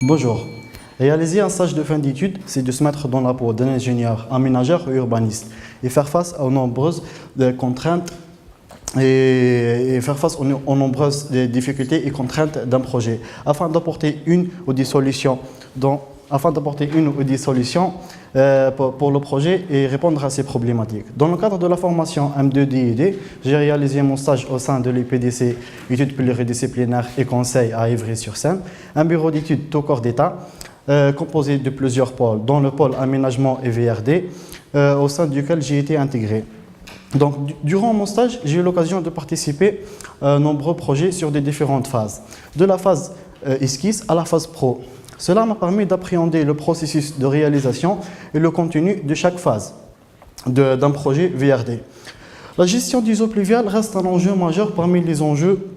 Bonjour. Réaliser un stage de fin d'études, c'est de se mettre dans la peau d'un ingénieur, aménageur ou urbaniste et faire face aux nombreuses contraintes et faire face aux nombreuses difficultés et contraintes d'un projet afin d'apporter une ou des solutions pour le projet et répondre à ces problématiques. Dans le cadre de la formation M2DID, j'ai réalisé mon stage au sein de l'EPDC, études pluridisciplinaires et conseils à Ivry-sur-Seine, un bureau d'études tout corps d'État composé de plusieurs pôles, dont le pôle aménagement et VRD, au sein duquel j'ai été intégré. Donc, durant mon stage, j'ai eu l'occasion de participer à nombreux projets sur des différentes phases, de la phase esquisse à la phase pro. Cela m'a permis d'appréhender le processus de réalisation et le contenu de chaque phase d'un projet VRD. La gestion des eaux pluviales reste un enjeu majeur parmi les enjeux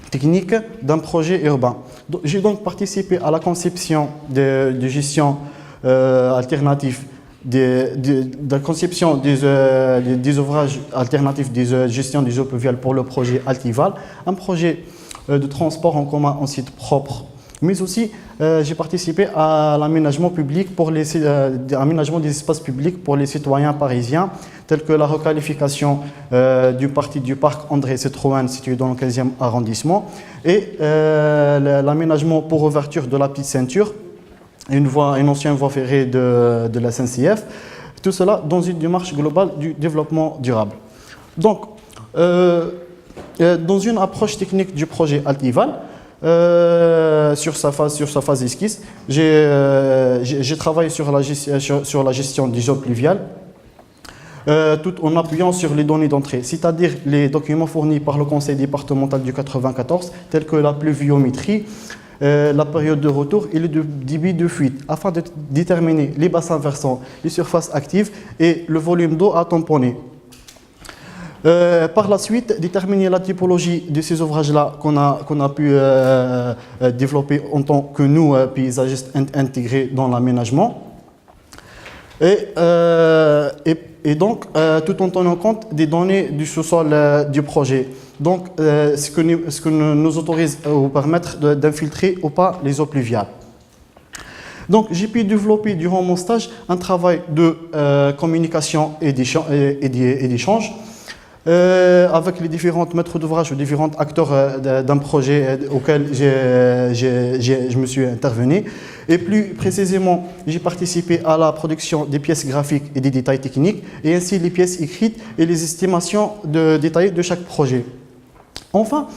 techniques d'un projet urbain. J'ai donc participé à la conception de gestion alternative de la conception des ouvrages alternatifs de gestion des eaux pluviales pour le projet Altival, un projet de transport en commun en site propre. Mais aussi, j'ai participé à l'aménagement public aménagement des espaces publics pour les citoyens parisiens, tels que la requalification du parc André Citroën situé dans le 15e arrondissement et l'aménagement pour ouverture de la petite ceinture, une ancienne voie ferrée de la SNCF, tout cela dans une démarche globale du développement durable. Donc, dans une approche technique du projet Altival, sur sa phase esquisse, j'ai travaillé sur la gestion des eaux pluviales, tout en appuyant sur les données d'entrée, c'est-à-dire les documents fournis par le conseil départemental du 94, tels que la pluviométrie, la période de retour et le débit de fuite, afin de déterminer les bassins versants, les surfaces actives et le volume d'eau à tamponner. Par la suite, déterminer la typologie de ces ouvrages-là qu'on a pu développer en tant que nous, paysagistes intégrés dans l'aménagement. Et donc, tout en tenant compte des données du sous-sol du projet. Donc, ce que nous autorise ou permettre d'infiltrer ou pas les eaux pluviales. Donc, j'ai pu développer durant mon stage un travail de communication et d'échange avec les différentes maîtres d'ouvrage ou différents acteurs d'un projet auquel je me suis intervenu. Et plus précisément, j'ai participé à la production des pièces graphiques et des détails techniques, et ainsi les pièces écrites et les estimations détaillées de chaque projet. Enfin,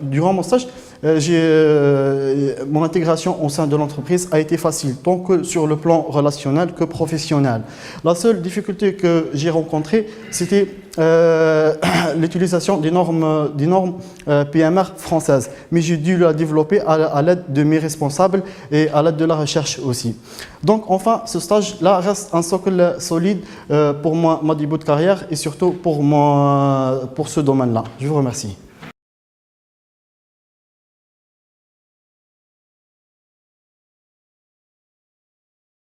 durant mon stage, mon intégration au sein de l'entreprise a été facile, tant que sur le plan relationnel que professionnel. La seule difficulté que j'ai rencontrée, c'était l'utilisation des normes PMR françaises. Mais j'ai dû la développer à l'aide de mes responsables et à l'aide de la recherche aussi. Donc enfin, ce stage-là reste un socle solide pour ma début de carrière et surtout pour ce domaine-là. Je vous remercie.